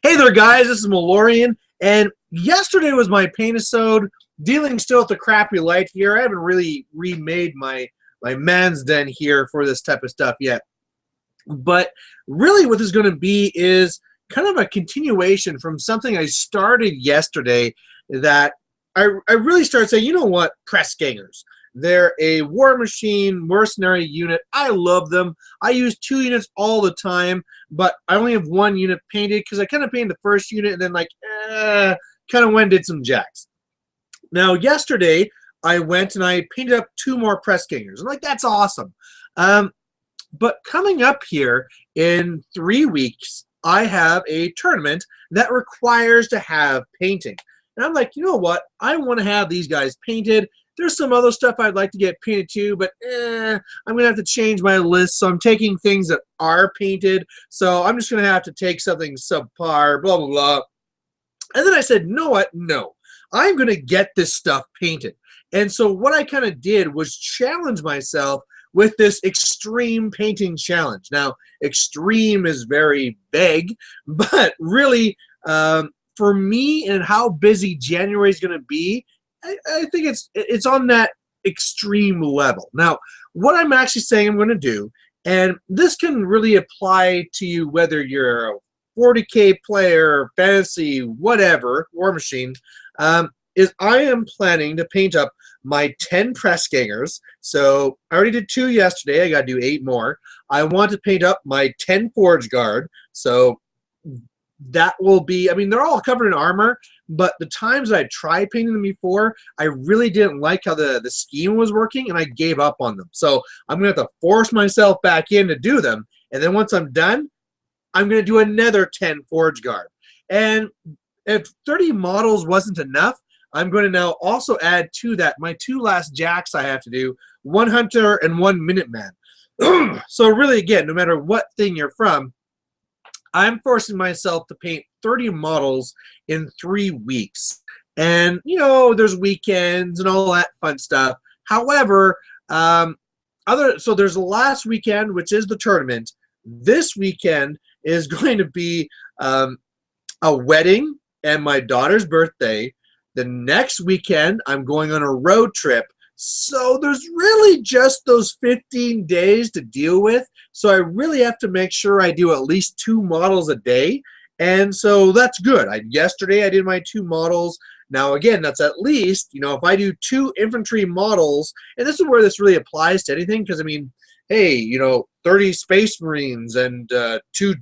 Hey there, guys. This is Malorian, and yesterday was my paint-a-sode. Dealing still with the crappy light here. I haven't really remade my man's den here for this type of stuff yet. But really, what this is going to be is kind of a continuation from something I started yesterday. That I really started saying, you know what, press gangers. They're a war machine mercenary unit. I love them. I use 2 units all the time, but I only have 1 unit painted because I kind of painted the first unit and then kind of went and did some jacks. Now yesterday I went and I painted up 2 more press gangers. I'm like, that's awesome. But coming up here in 3 weeks, I have a tournament that requires to have painting. And I'm like, you know what? I want to have these guys painted. There's some other stuff I'd like to get painted too, but I'm going to have to change my list. So I'm taking things that are painted. So I'm just going to have to take something subpar, blah, blah, blah. And then I said, you know what? No, I'm going to get this stuff painted. And so what I kind of did was challenge myself with this extreme painting challenge. Now, extreme is very vague, but really, for me and how busy January is going to be, I think it's on that extreme level. Now, what I'm actually saying I'm going to do, and this can really apply to you whether you're a 40K player, fantasy, whatever, War Machine, is I am planning to paint up my 10 press gangers. So I already did 2 yesterday. I got to do 8 more. I want to paint up my 10 Forge Guard. So that will be, I mean, they're all covered in armor, but the times I tried painting them before, I really didn't like how the scheme was working, and I gave up on them. So I'm going to have to force myself back in to do them, and then once I'm done, I'm going to do another 10 Forge Guard. And if 30 models wasn't enough, I'm going to now also add to that my 2 last jacks I have to do, 1 Hunter and 1 Minuteman. So really, again, no matter what thing you're from, I'm forcing myself to paint 30 models in 3 weeks. And, you know, there's weekends and all that fun stuff. However, so there's the last weekend, which is the tournament. This weekend is going to be a wedding and my daughter's birthday. The next weekend, I'm going on a road trip. So there's really just those 15 days to deal with. So I really have to make sure I do at least 2 models a day. And so that's good. Yesterday I did my 2 models. Now again, that's at least, you know, if I do 2 infantry models, and this is where this really applies to anything, because I mean, hey, you know, 30 Space Marines and 2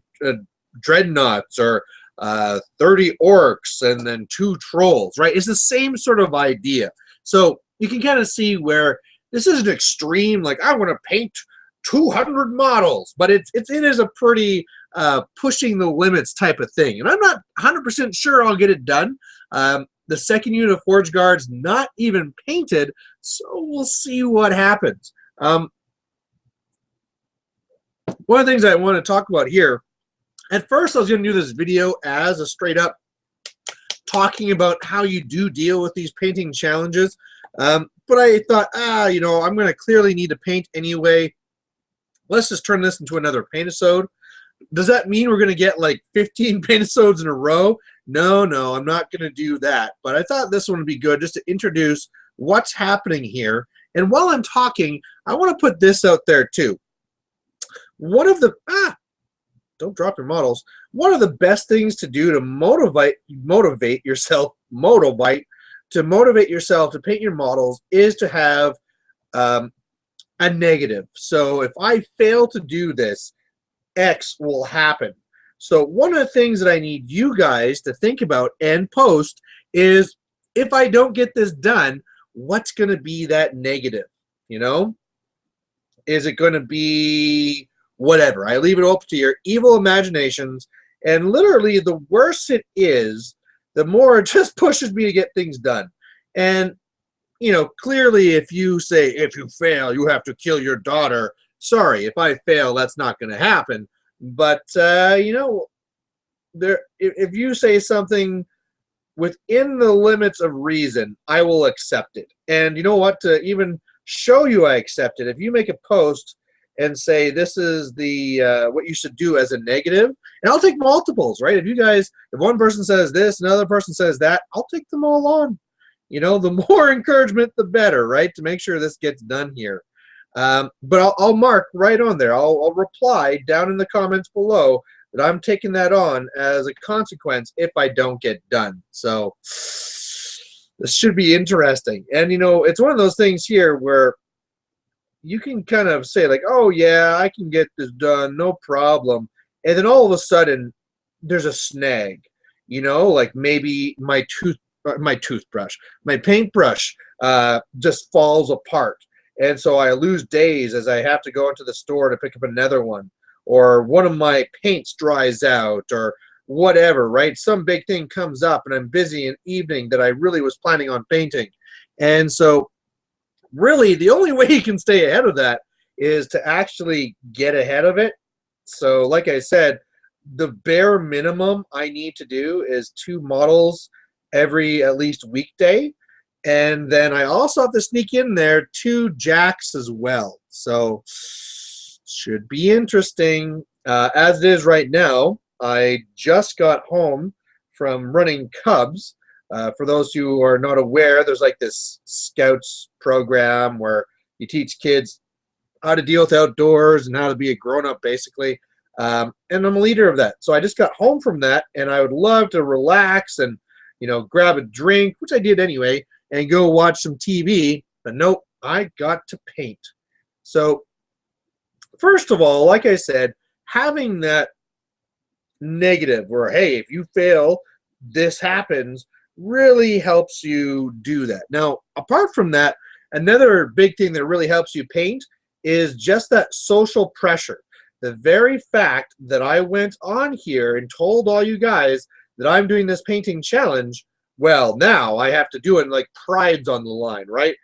Dreadnoughts, or 30 Orcs and then 2 Trolls, right? It's the same sort of idea. So you can kind of see where this is an extreme, like I want to paint 200 models, but it is a pretty pushing the limits type of thing. And I'm not 100% sure I'll get it done. The second unit of Forge Guard's not even painted, so we'll see what happens. One of the things I want to talk about here, at first I was going to do this video as a straight up talking about how you do deal with these painting challenges. But I thought, you know, I'm going to clearly need to paint anyway. Let's just turn this into another paint-a-sode. Does that mean we're going to get like 15 paint-a-sodes in a row? No, I'm not going to do that. But I thought this one would be good just to introduce what's happening here. And while I'm talking, I want to put this out there too. One of the, don't drop your models. One of the best things to do to motivate yourself to paint your models is to have a negative. So if I fail to do this, X will happen. So one of the things that I need you guys to think about and post is, if I don't get this done, what's going to be that negative? You know, is it going to be whatever? I leave it open to your evil imaginations. And literally, the worse it is, the more it just pushes me to get things done. And, you know, clearly if you say, if you fail, you have to kill your daughter. Sorry, if I fail, that's not going to happen. But, you know, if you say something within the limits of reason, I will accept it. And you know what? To even show you I accept it, if you make a post and say this is the what you should do as a negative, and I'll take multiples, right? If one person says this, another person says that, I'll take them all on. The more encouragement, the better, right? To make sure this gets done here. But I'll mark right on there. I'll reply down in the comments below that I'm taking that on as a consequence if I don't get done. So this should be interesting. And, it's one of those things here where you can kind of say like, oh, yeah, I can get this done, no problem. And then all of a sudden there's a snag, like maybe my toothbrush, my paintbrush just falls apart. And so I lose days as I have to go into the store to pick up another one. Or one of my paints dries out or whatever, right? Some big thing comes up and I'm busy in evening that I really was planning on painting. And so really the only way you can stay ahead of that is to actually get ahead of it. So like I said, the bare minimum I need to do is 2 models every at least weekday. And then I also have to sneak in there 2 jacks as well. So should be interesting. As it is right now, I just got home from running Cubs. For those who are not aware, there's like this Scouts program where you teach kids how to deal with outdoors and how to be a grown-up, basically. And I'm a leader of that. So I just got home from that, and I would love to relax and, grab a drink, which I did anyway, and go watch some TV. But nope, I got to paint. So first of all, like I said, having that negative where, hey, if you fail, this happens, really helps you do that. Now, apart from that, another big thing that really helps you paint is just that social pressure. The very fact that I went on here and told all you guys that I'm doing this painting challenge, well, now I have to do it, and like pride's on the line, right?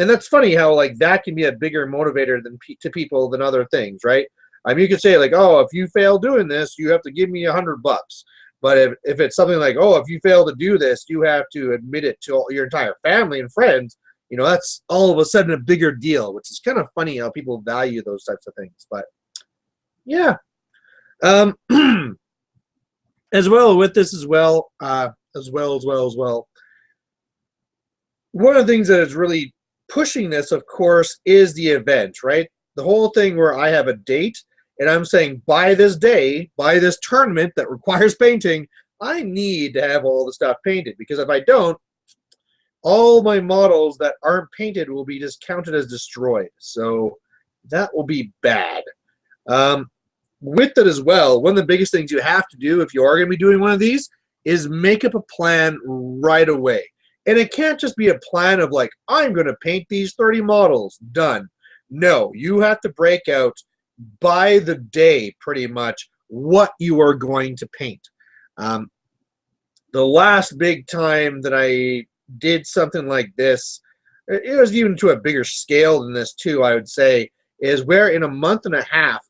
And that's funny how like that can be a bigger motivator to people than other things, right? I mean, you could say like, oh, if you fail doing this, you have to give me $100. But if it's something like, oh, if you fail to do this, you have to admit it to all your entire family and friends, that's all of a sudden a bigger deal, which is kind of funny how people value those types of things. But yeah. As well with this as well, one of the things that is really pushing this, of course, is the event, right? The whole thing where I have a date and I'm saying by this day, by this tournament that requires painting, I need to have all the stuff painted, because if I don't, all my models that aren't painted will be just counted as destroyed. So that will be bad. With it as well, one of the biggest things you have to do if you are going to be doing one of these is make up a plan right away. And it can't just be a plan of like, I'm going to paint these 30 models, done. No, you have to break out by the day pretty much what you are going to paint. The last big time that I did something like this, it was even to a bigger scale than this too, I would say, is where in a month and a half,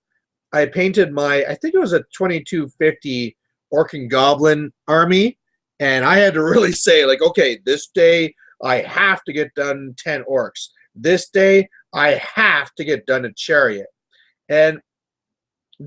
I painted I think it was a 2250 Orc and Goblin army, and I had to really say, like, okay, this day I have to get done 10 orcs. This day I have to get done a chariot. And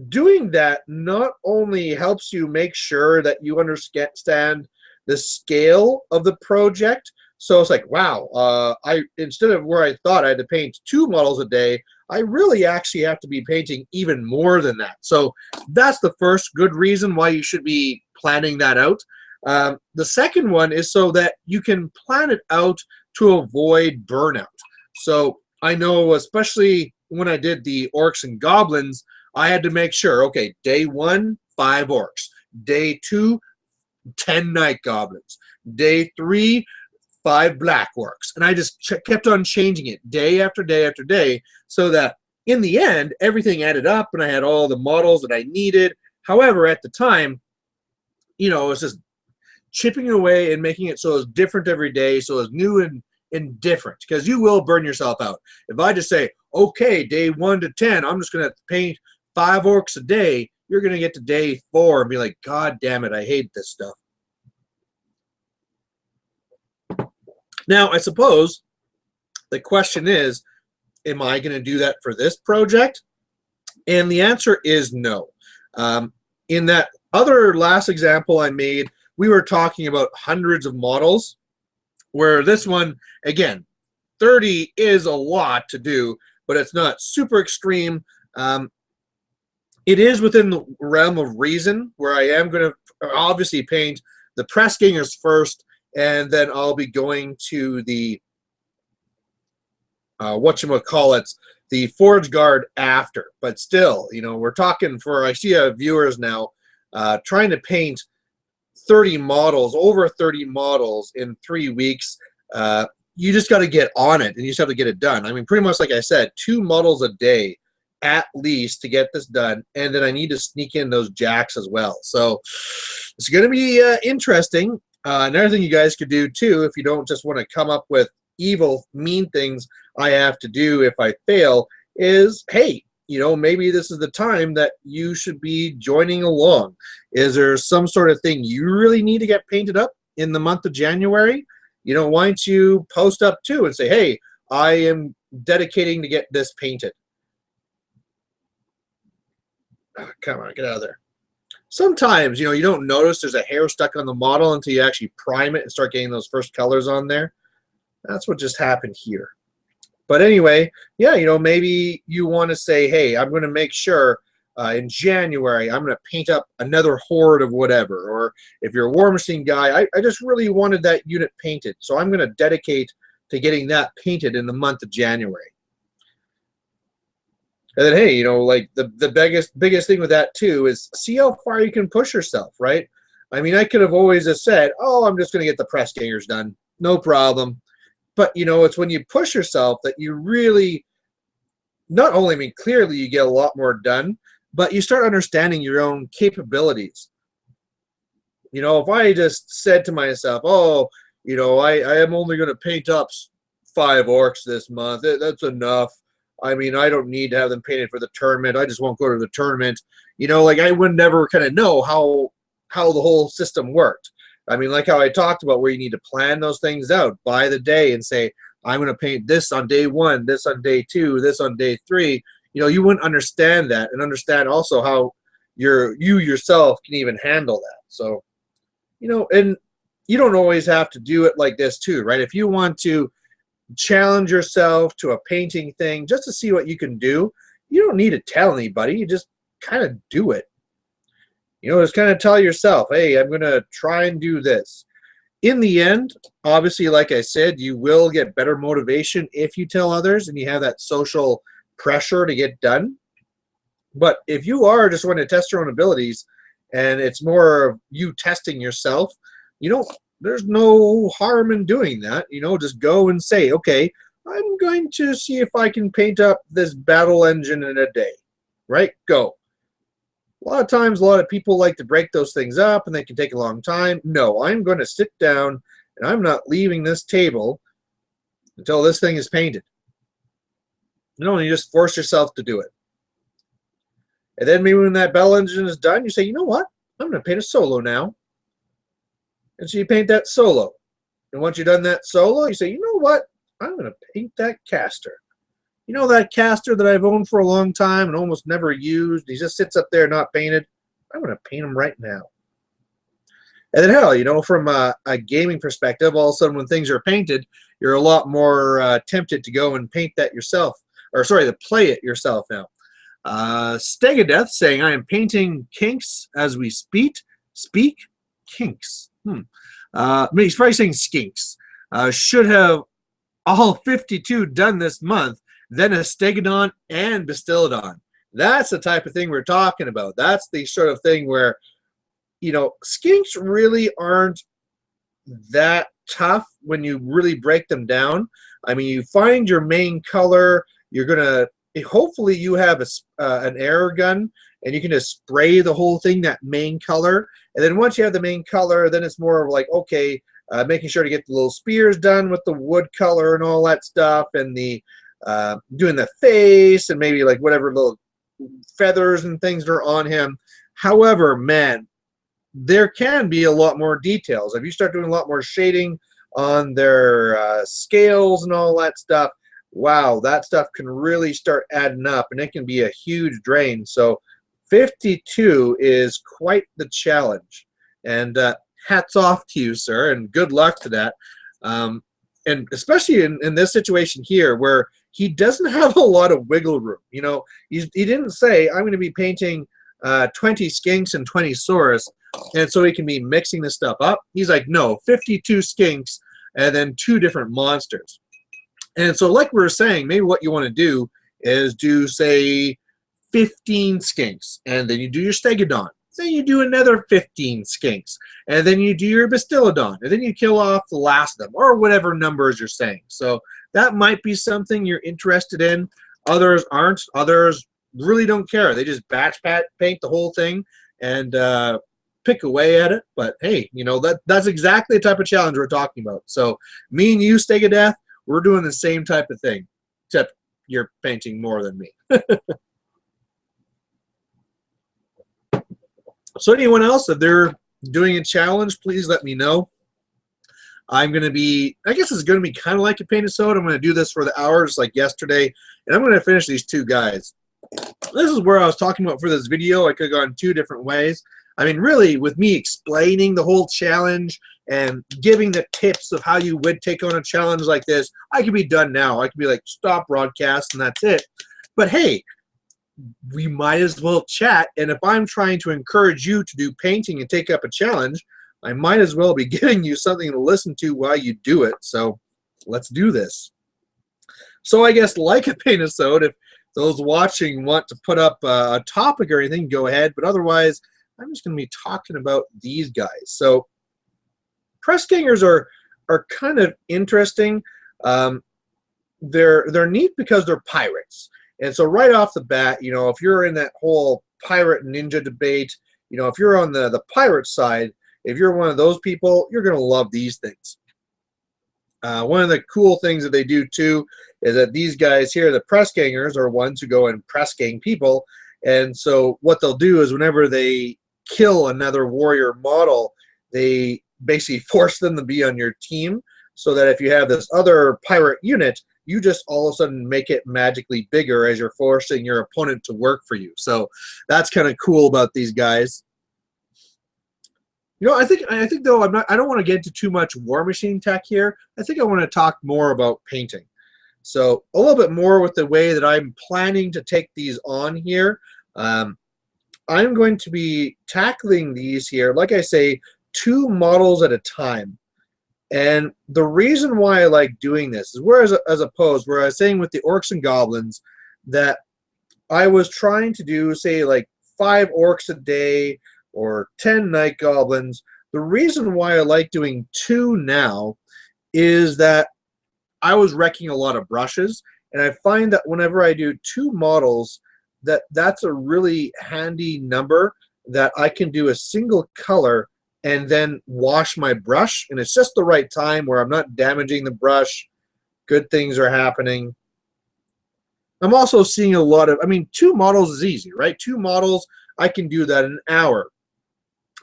doing that not only helps you make sure that you understand the scale of the project. So it's like, wow, instead of where I thought I had to paint 2 models a day, I really actually have to be painting even more than that. So that's the first good reason why you should be planning that out. The second one is so that you can plan it out to avoid burnout. So I know, especially when I did the Orcs and Goblins, I had to make sure, okay, day 1, 5 Orcs. Day 2, 10 Night Goblins. Day 3, 5 Black Orcs. And I just kept on changing it day after day after day, so that in the end, everything added up and I had all the models that I needed. However, at the time, it was just chipping away and making it so it's different every day, so it's new and different, because you will burn yourself out. If I just say, okay, day 1 to 10, I'm just going to paint 5 orcs a day, you're going to get to day 4 and be like, God damn it, I hate this stuff. Now, I suppose the question is, am I going to do that for this project? And the answer is no. In that other last example I made, we were talking about hundreds of models, where this one, again, 30 is a lot to do, but it's not super extreme. It is within the realm of reason, where I am going to obviously paint the press gangers first, and then I'll be going to the whatchamacallits, the Forge Guard after. But still, you know, we're talking for, I see viewers now trying to paint 30 models, over 30 models in 3 weeks. You just got to get on it, and you just have to get it done. I mean, pretty much like I said, 2 models a day at least to get this done, and then I need to sneak in those jacks as well. So it's going to be interesting. Another thing you guys could do too, if you don't just want to come up with evil, mean things I have to do if I fail, is, hey, you know, maybe this is the time that you should be joining along. Is there some sort of thing you really need to get painted up in the month of January? You know, why don't you post up too and say, hey, I am dedicating to get this painted. Oh, come on, get out of there. Sometimes, you know, you don't notice there's a hair stuck on the model until you actually prime it and start getting those first colors on there. That's what just happened here. But anyway, yeah, you know, maybe you want to say, hey, I'm going to make sure in January I'm going to paint up another horde of whatever. Or if you're a War Machine guy, I just really wanted that unit painted, so I'm going to dedicate to getting that painted in the month of January. And then, hey, you know, like the biggest thing with that too is see how far you can push yourself, right? I mean, I could have always just said, oh, I'm just going to get the press gangers done, no problem. But, you know, it's when you push yourself that you really, not only, I mean, clearly you get a lot more done, but you start understanding your own capabilities. You know, if I just said to myself, oh, you know, I am only going to paint up 5 orcs this month, that's enough. I mean, I don't need to have them painted for the tournament. I just won't go to the tournament. You know, like I would never kind of know how the whole system worked. I mean, like how I talked about where you need to plan those things out by the day and say, I'm going to paint this on day 1, this on day 2, this on day 3. You know, you wouldn't understand that, and understand also how you yourself can even handle that. So, you know, and you don't always have to do it like this too, right? If you want to challenge yourself to a painting thing just to see what you can do, you don't need to tell anybody. You just kind of do it. You know, just kind of tell yourself, hey, I'm going to try and do this. In the end, obviously, like I said, you will get better motivation if you tell others and you have that social pressure to get done. But if you are just wanting to test your own abilities and it's more of you testing yourself, you know, there's no harm in doing that. You know, just go and say, okay, I'm going to see if I can paint up this battle engine in a day, right? Go. A lot of times, a lot of people like to break those things up and they can take a long time. No, I'm going to sit down and I'm not leaving this table until this thing is painted. You know, and you just force yourself to do it. And then maybe when that battle engine is done, you say, you know what? I'm going to paint a solo now. And so you paint that solo. And once you've done that solo, you say, you know what? I'm going to paint that caster. You know that caster that I've owned for a long time and almost never used? He just sits up there not painted. I'm going to paint him right now. And then, hell, you know, from a gaming perspective, all of a sudden when things are painted, you're a lot more tempted to go and paint that yourself. Or, sorry, to play it yourself now. Stegadeth saying, I am painting kinks as we speak. Kinks. He's probably saying skinks. Should have all 52 done this month, then a Stegodon and Bastiladon. That's the type of thing we're talking about. That's the sort of thing where, you know, skinks really aren't that tough when you really break them down. I mean, you find your main color, you're going to, hopefully you have an air gun, and you can just spray the whole thing that main color. And then once you have the main color, then it's more of like, okay, making sure to get the little spears done with the wood color and all that stuff, and the doing the face and maybe like whatever little feathers and things that are on him. However, man, there can be a lot more details. If you start doing a lot more shading on their scales and all that stuff, wow, that stuff can really start adding up, and it can be a huge drain. So 52 is quite the challenge. And hats off to you, sir, and good luck to that. And especially in this situation here where he doesn't have a lot of wiggle room. You know, he didn't say, I'm going to be painting 20 skinks and 20 saurs, and so he can be mixing this stuff up. He's like, no, 52 skinks and then 2 different monsters. And so like we were saying, maybe what you want to do is do, say, 15 skinks, and then you do your stegodon. Then you do another 15 skinks, and then you do your bastillodon, and then you kill off the last of them, or whatever numbers you're saying. So that might be something you're interested in. Others aren't. Others really don't care. They just batch paint the whole thing and pick away at it. But hey, you know, that's exactly the type of challenge we're talking about. So me and you, Stegodeath, we're doing the same type of thing, except you're painting more than me. So anyone else, if they're doing a challenge, please let me know. I'm going to be, I guess it's going to be kind of like a paint episode. I'm going to do this for the hours like yesterday, and I'm going to finish these 2 guys. This is where I was talking about for this video. I could have gone 2 different ways. I mean, really, with me explaining the whole challenge and giving the tips of how you would take on a challenge like this, I could be done now. I could be like, stop broadcast, and that's it. But hey, we might as well chat. And if I'm trying to encourage you to do painting and take up a challenge, I might as well be giving you something to listen to while you do it. So let's do this. So I guess like a paint episode, if those watching want to put up a topic or anything, go ahead. But otherwise, I'm just going to be talking about these guys. So press gangers are kind of interesting. They're neat because they're pirates. And so right off the bat, you know, if you're in that whole pirate ninja debate, you know, if you're on the pirate side, if you're one of those people, you're going to love these things. One of the cool things that they do too is that these guys here, the press gangers, are ones who go and press gang people. And so what they'll do is whenever they kill another warrior model, they basically force them to be on your team, so that if you have this other pirate unit, you just all of a sudden make it magically bigger as you're forcing your opponent to work for you. So that's kind of cool about these guys. You know, I think though I don't want to get into too much War Machine tech here. I think I want to talk more about painting. So a little bit more with the way that I'm planning to take these on here. I'm going to be tackling these here, like I say, 2 models at a time. And the reason why I like doing this is whereas as opposed where I was saying with the orcs and goblins that I was trying to do, say, like 5 orcs a day or 10 night goblins. The reason why I like doing 2 now is that I was wrecking a lot of brushes, and I find that whenever I do 2 models, that's a really handy number that I can do a single color and then wash my brush, and it's just the right time where I'm not damaging the brush. Good things are happening. I'm also seeing a lot of, I mean, 2 models is easy, right? 2 models, I can do that in an hour.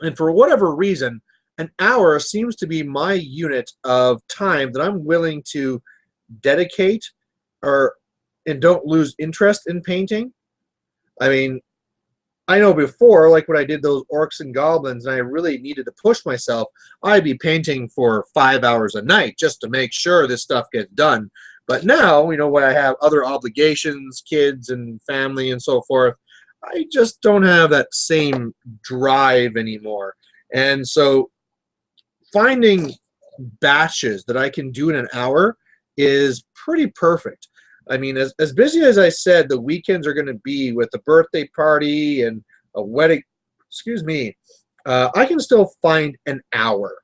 And for whatever reason, an hour seems to be my unit of time that I'm willing to dedicate and don't lose interest in painting. I mean, I know before, like when I did those orcs and goblins and I really needed to push myself, I'd be painting for 5 hours a night just to make sure this stuff gets done. But now, you know, when I have other obligations, kids and family and so forth, I just don't have that same drive anymore. And so finding batches that I can do in an hour is pretty perfect. I mean, as busy as I said the weekends are going to be with the birthday party and a wedding, excuse me, I can still find an hour.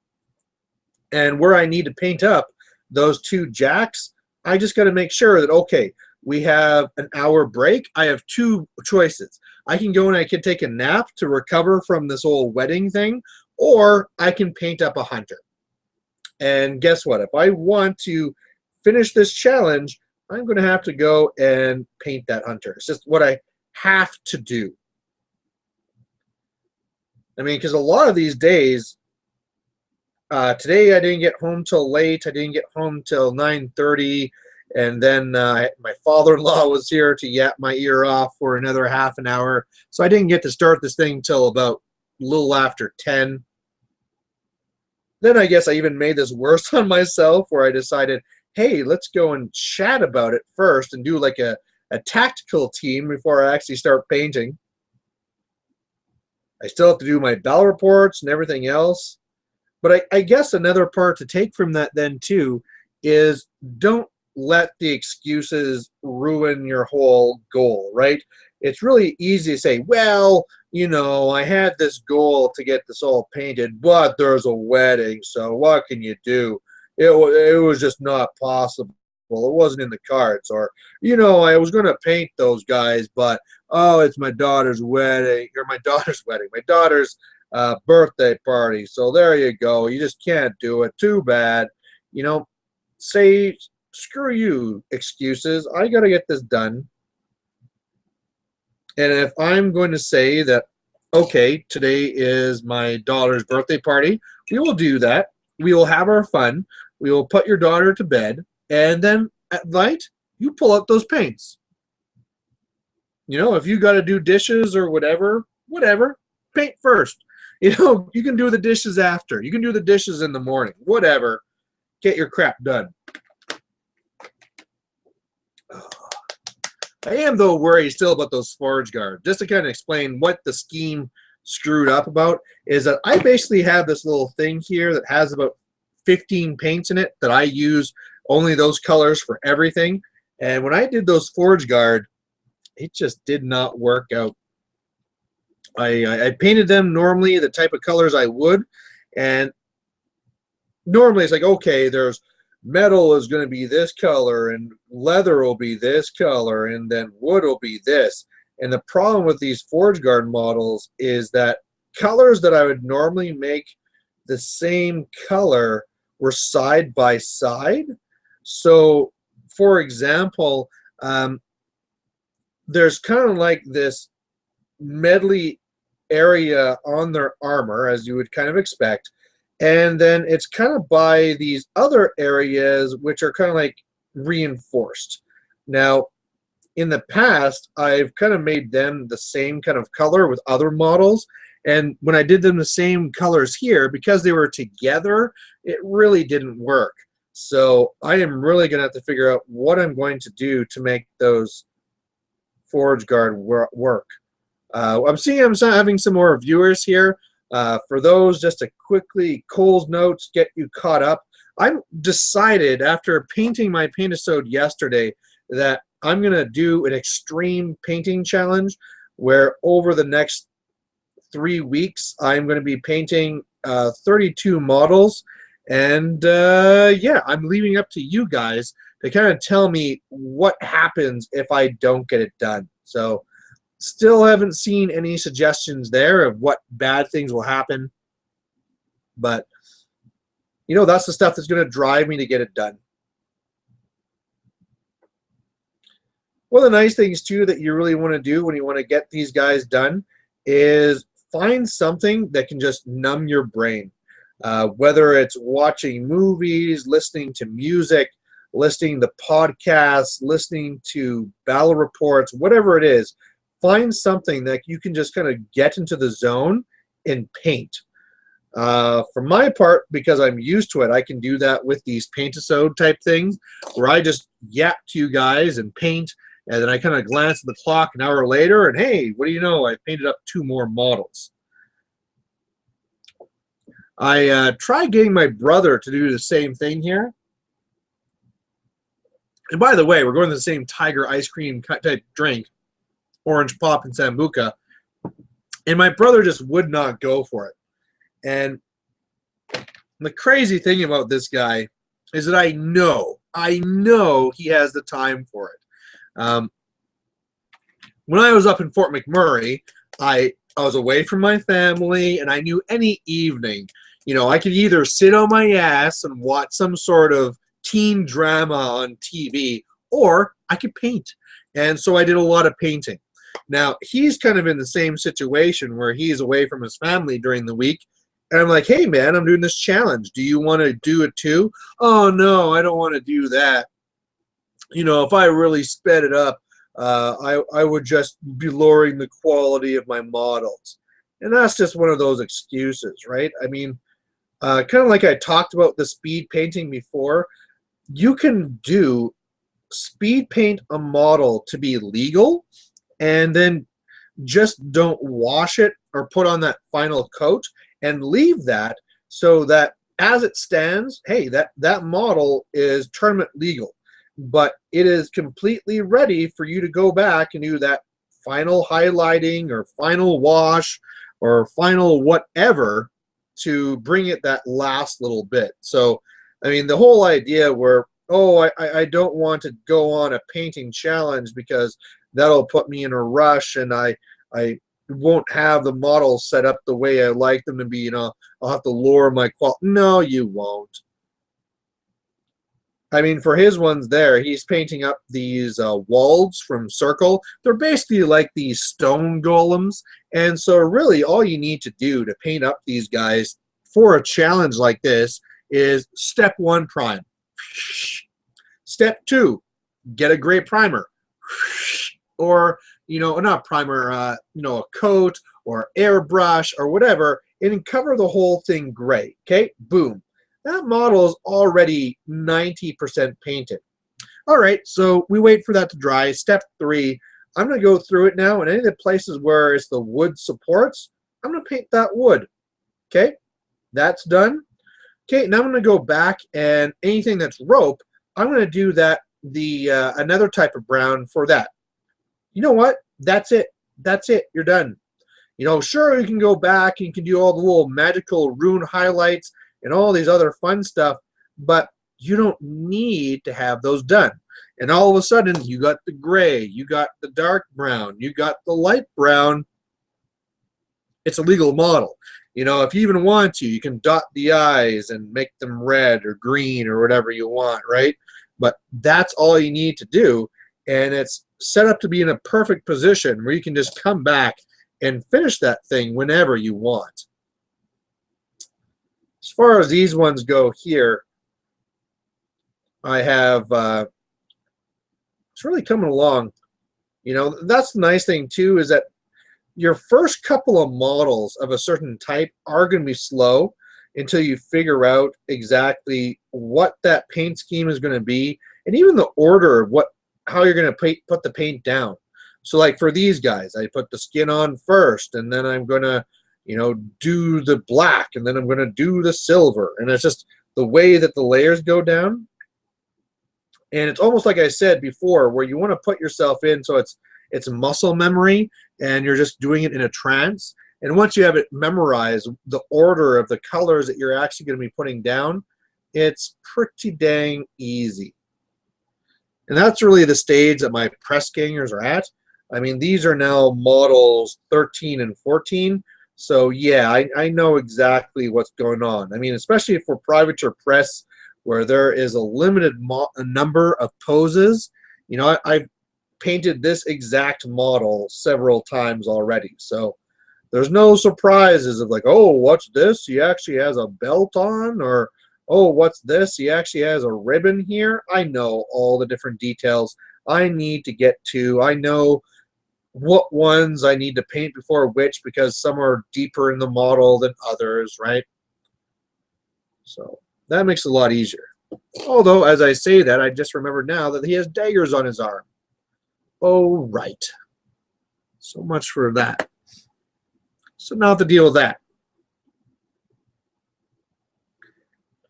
And where I need to paint up those 2 jacks, I just got to make sure that, okay, we have an hour break. I have 2 choices. I can go and I can take a nap to recover from this whole wedding thing, or I can paint up a hunter. And guess what? If I want to finish this challenge, I'm going to have to go and paint that hunter. It's just what I have to do. I mean, because a lot of these days, today I didn't get home till late. I didn't get home till 9:30, And then my father-in-law was here to yap my ear off for another half an hour. So I didn't get to start this thing till about a little after 10. Then I guess I even made this worse on myself where I decided, hey, let's go and chat about it first and do like a tactical team before I actually start painting. I still have to do my battle reports and everything else. But I guess another part to take from that then too is don't let the excuses ruin your whole goal, right? It's really easy to say, well, you know, I had this goal to get this all painted, but there's a wedding, so what can you do? It was just not possible. It wasn't in the cards. Or, you know, I was going to paint those guys, but, oh, it's my daughter's wedding, or my daughter's birthday party. So there you go. You just can't do it. Too bad. You know, say, screw you, excuses. I got to get this done. And if I'm going to say that, okay, today is my daughter's birthday party, we will do that. We will have our fun. We will put your daughter to bed. And then at night, you pull out those paints. You know, if you got to do dishes or whatever, paint first. You know, you can do the dishes after. You can do the dishes in the morning. Whatever. Get your crap done. I am, though, worried still about those forge guards. Just to kind of explain what the scheme screwed up about is that I basically have this little thing here that has about 15 paints in it that I use only those colors for everything. And when I did those forge guard, it just did not work out. I painted them normally the type of colors I would, and normally it's like, okay, there's metal is going to be this color, and leather will be this color, and then wood will be this. And the problem with these Forge Guard models is that colors that I would normally make the same color were side by side. So, for example, there's kind of like this medley area on their armor, as you would kind of expect. And then it's kind of by these other areas which are kind of like reinforced. Now, in the past, I've kind of made them the same kind of color with other models. And when I did them the same colors here, because they were together, it really didn't work. So I am really going to have to figure out what I'm going to do to make those Forge Guard work. I'm seeing I'm having some more viewers here. For those, just to quickly, Cole's notes, get you caught up. I'm decided after painting my paint-a-sode yesterday that I'm going to do an extreme painting challenge where over the next 3 weeks I'm going to be painting 32 models. And yeah, I'm leaving up to you guys to kind of tell me what happens if I don't get it done. So still haven't seen any suggestions there of what bad things will happen. But, you know, that's the stuff that's going to drive me to get it done. One of the nice things, too, that you really want to do when you want to get these guys done is find something that can just numb your brain. Whether it's watching movies, listening to music, listening to podcasts, listening to battle reports, whatever it is, find something that you can just kind of get into the zone and paint. For my part, because I'm used to it, I can do that with these paint-a-sode type things where I just yap to you guys and paint, and then I kind of glance at the clock an hour later, and hey, what do you know? I painted up 2 more models. I tried getting my brother to do the same thing here. And by the way, we're going to the same Tiger ice cream type drink, Orange Pop and Sambuca, and my brother just would not go for it. And the crazy thing about this guy is that I know he has the time for it. When I was up in Fort McMurray, I was away from my family, and I knew any evening, you know, I could either sit on my ass and watch some sort of teen drama on TV, or I could paint. And so I did a lot of painting. Now, he's kind of in the same situation where he's away from his family during the week. And I'm like, hey, man, I'm doing this challenge. Do you want to do it too? Oh, no, I don't want to do that. you know, if I really sped it up, I would just be lowering the quality of my models. And that's just one of those excuses, right? I mean, kind of like I talked about the speed painting before, you can do speed paint a model to be legal and then just don't wash it or put on that final coat and leave that so that as it stands, hey, that model is tournament legal, but it is completely ready for you to go back and do that final highlighting or final wash or final whatever to bring it that last little bit. So, I mean, the whole idea where, oh, I don't want to go on a painting challenge because that'll put me in a rush and I won't have the models set up the way I like them to be, you know, I'll have to lower my quality. No, you won't. I mean, for his ones there, he's painting up these walls from Circle. They're basically like these stone golems. And so really all you need to do to paint up these guys for a challenge like this is step 1, prime. Step 2, get a gray primer. Or, you know, not primer, you know, a coat or airbrush or whatever, and cover the whole thing gray. Okay, boom. That model is already 90% painted. All right, so we wait for that to dry. Step 3, I'm going to go through it now, and any of the places where it's the wood supports, I'm going to paint that wood. Okay, that's done. Okay, now I'm going to go back, and anything that's rope, I'm going to do that another type of brown for that. You know what? That's it. That's it. You're done. You know, sure, you can go back and you can do all the little magical rune highlights and all these other fun stuff, but you don't need to have those done. And all of a sudden, you got the gray, you got the dark brown, you got the light brown. It's a legal model. You know, if you even want to, you can dot the eyes and make them red or green or whatever you want, right? But that's all you need to do, and it's set up to be in a perfect position where you can just come back and finish that thing whenever you want. As far as these ones go here, I have, it's really coming along. You know, that's the nice thing too, is that your first couple of models of a certain type are going to be slow until you figure out exactly what that paint scheme is going to be, and even the order of how you're going to put the paint down. So like for these guys, I put the skin on first, and then I'm going to, you know, do the black, and then I'm going to do the silver. And it's just the way that the layers go down. And it's almost like I said before, where you want to put yourself in so it's muscle memory, and you're just doing it in a trance. And once you have it memorized, the order of the colors that you're actually going to be putting down, it's pretty dang easy. And that's really the stage that my press gangers are at. I mean, these are now models 13 and 14. So yeah, I know exactly what's going on. I mean, especially for privateer press, where there is a limited number of poses. You know, I've painted this exact model several times already. So there's no surprises of like, oh, what's this? He actually has a belt on, or oh, what's this? He actually has a ribbon here. I know all the different details I need to get to. I know what ones I need to paint before which, because some are deeper in the model than others, right? So that makes it a lot easier. Although, as I say that, I just remembered now that he has daggers on his arm. Oh, right. So much for that. So now to deal with that.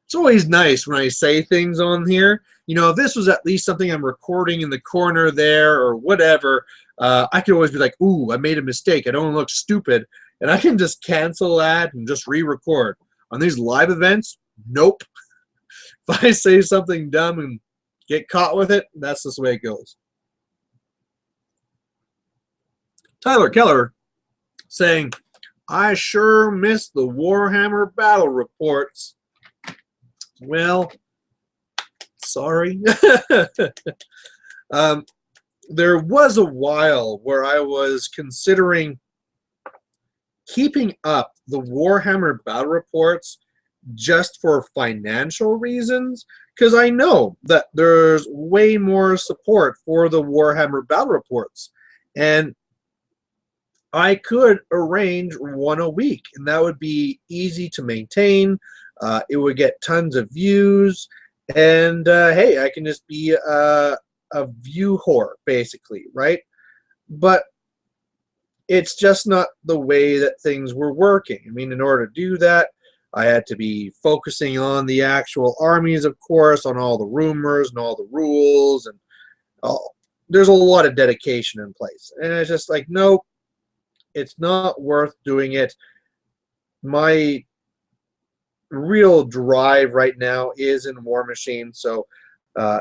It's always nice when I say things on here. You know, if this was at least something I'm recording in the corner there or whatever, I could always be like, ooh, I made a mistake. I don't look stupid. And I can just cancel that and just re-record. On these live events, nope. If I say something dumb and get caught with it, that's just the way it goes. Tyler Keller saying, I sure miss the Warhammer battle reports. Well, sorry. There was a while where I was considering keeping up the Warhammer battle reports just for financial reasons, because I know that there's way more support for the Warhammer battle reports, and I could arrange one a week, and that would be easy to maintain. It would get tons of views, and hey, I can just be a view whore, basically, right? But it's just not the way that things were working. I mean, in order to do that, I had to be focusing on the actual armies, of course, on all the rumors and all the rules, and there's a lot of dedication in place. And it's just like, nope, it's not worth doing it. My real drive right now is in War Machine. So, I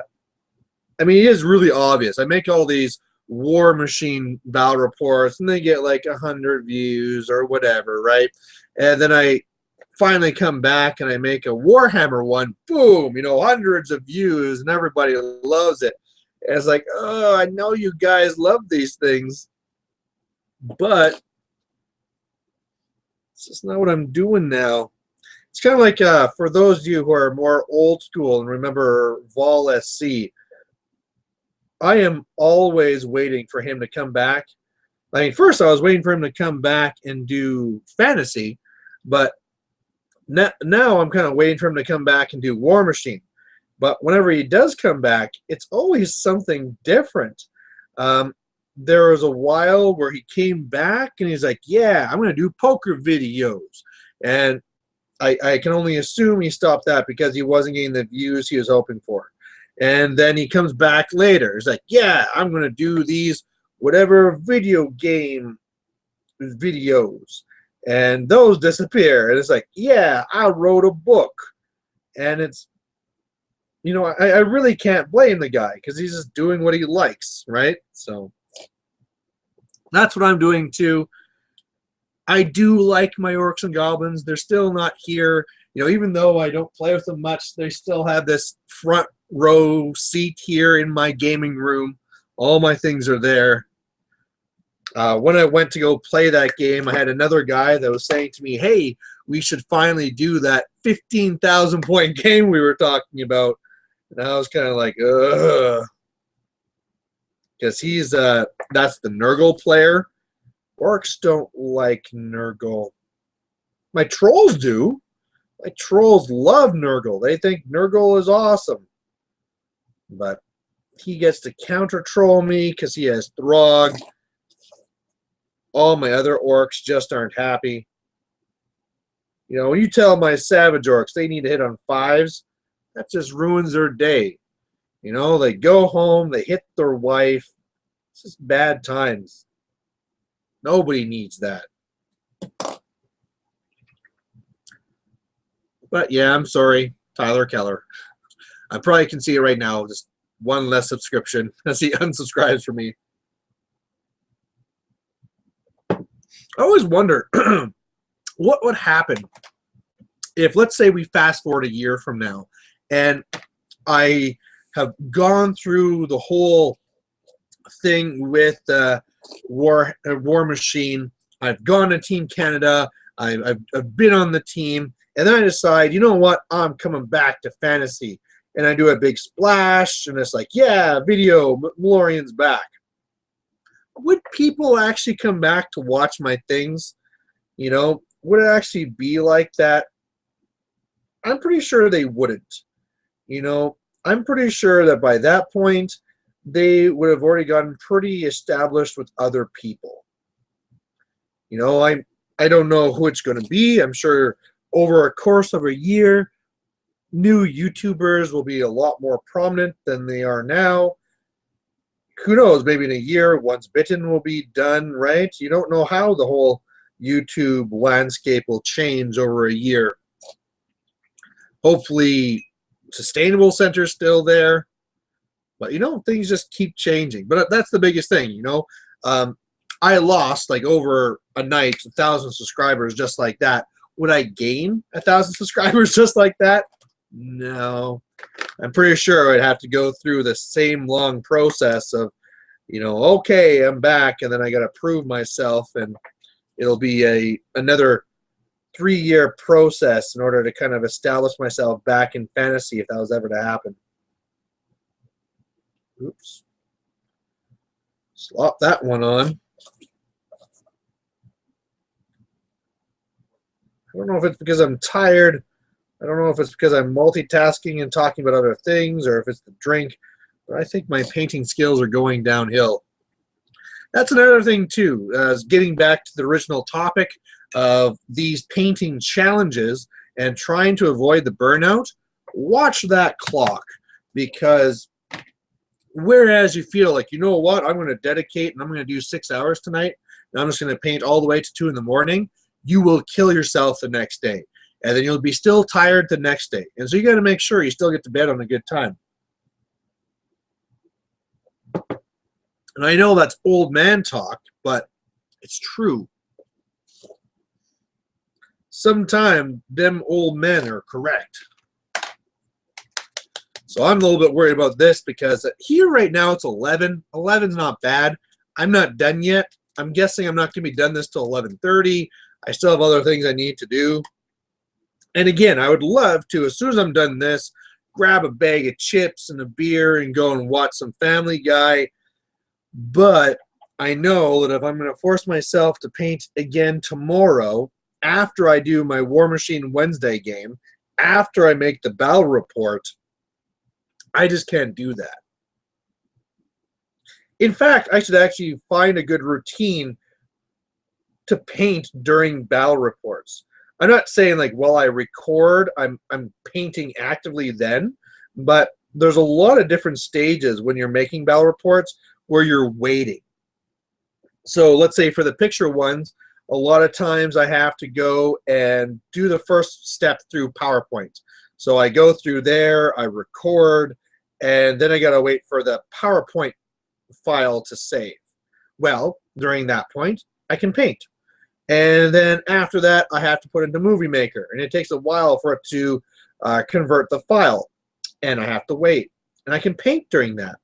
mean, it is really obvious. I make all these War Machine battle reports, and they get like 100 views or whatever, right? And then I finally come back and I make a Warhammer one. Boom, hundreds of views, and everybody loves it. And it's like, oh, I know you guys love these things, but it's just not what I'm doing now. It's kind of like for those of you who are more old school and remember Vol SC, I am always waiting for him to come back. I mean, first I was waiting for him to come back and do fantasy, but now I'm kind of waiting for him to come back and do War Machine. But whenever he does come back, it's always something different. There was a while where he came back and he's like, yeah, I'm going to do poker videos. And I can only assume he stopped that because he wasn't getting the views he was hoping for. And then he comes back later. He's like, yeah, I'm going to do these whatever video game videos. And those disappear. And it's like, yeah, I wrote a book. And it's, I really can't blame the guy because he's just doing what he likes, right? So that's what I'm doing too. I do like my orcs and goblins. They're still not here. Even though I don't play with them much, they still have this front row seat here in my gaming room. All my things are there. When I went to go play that game, I had another guy that was saying to me, hey, we should finally do that 15,000 point game we were talking about. And I was kind of like, ugh. Because he's, that's the Nurgle player. Orcs don't like Nurgle. My trolls do. My trolls love Nurgle. They think Nurgle is awesome. But he gets to counter-troll me because he has Throg. All my other orcs just aren't happy. When you tell my savage orcs they need to hit on 5s, that just ruins their day. They go home, they hit their wife. It's just bad times. Nobody needs that. But yeah, I'm sorry, Tyler Keller. I probably can see it right now. Just one less subscription as he unsubscribes from me. I always wonder what would happen if, let's say, we fast forward a year from now, and I have gone through the whole thing with War Machine. I've gone to Team Canada. I've been on the team, and then I decide, you know what? I'm coming back to fantasy, and I do a big splash, and it's like, yeah, video, Malorian's back. Would people actually come back to watch my things? Would it actually be like that? I'm pretty sure they wouldn't. I'm pretty sure that by that point, they would have already gotten pretty established with other people. I don't know who it's going to be. I'm sure over a course of a year, new YouTubers will be a lot more prominent than they are now. Who knows? Maybe in a year, Once Bitten will be done, right? You don't know how the whole YouTube landscape will change over a year. Hopefully, Sustainable Center's still there. But, things just keep changing. But that's the biggest thing, I lost, like, over a night, 1,000 subscribers just like that. Would I gain 1,000 subscribers just like that? No. I'm pretty sure I'd have to go through the same long process of, okay, I'm back, and then I got to prove myself, and it'll be another 3-year process in order to kind of establish myself back in fantasy if that was ever to happen. Oops. Slop that one on. I don't know if it's because I'm tired. I don't know if it's because I'm multitasking and talking about other things, or if it's the drink, but I think my painting skills are going downhill. That's another thing too, is getting back to the original topic of these painting challenges and trying to avoid the burnout. Watch that clock, because whereas you feel like, you know what, I'm going to dedicate and I'm going to do 6 hours tonight, and I'm just going to paint all the way to 2 in the morning, you will kill yourself the next day. And then you'll be still tired the next day. And so you got to make sure you still get to bed on a good time. And I know that's old man talk, but it's true. Sometimes them old men are correct. So I'm a little bit worried about this, because here right now it's 11. 11's not bad. I'm not done yet. I'm guessing I'm not going to be done this till 11:30. I still have other things I need to do. And again, I would love to, as soon as I'm done this, grab a bag of chips and a beer and go and watch some Family Guy. But I know that if I'm going to force myself to paint again tomorrow, after I do my War Machine Wednesday game, after I make the battle report, I just can't do that. In fact, I should actually find a good routine to paint during battle reports. I'm not saying like while I record, I'm painting actively then, but there's a lot of different stages when you're making battle reports where you're waiting. So let's say for the picture ones, a lot of times I have to go and do the first step through PowerPoint. So I go through there, I record, and then I got to wait for the PowerPoint file to save. Well, during that point, I can paint. And then after that, I have to put it into Movie Maker, and it takes a while for it to convert the file, and I have to wait. And I can paint during that.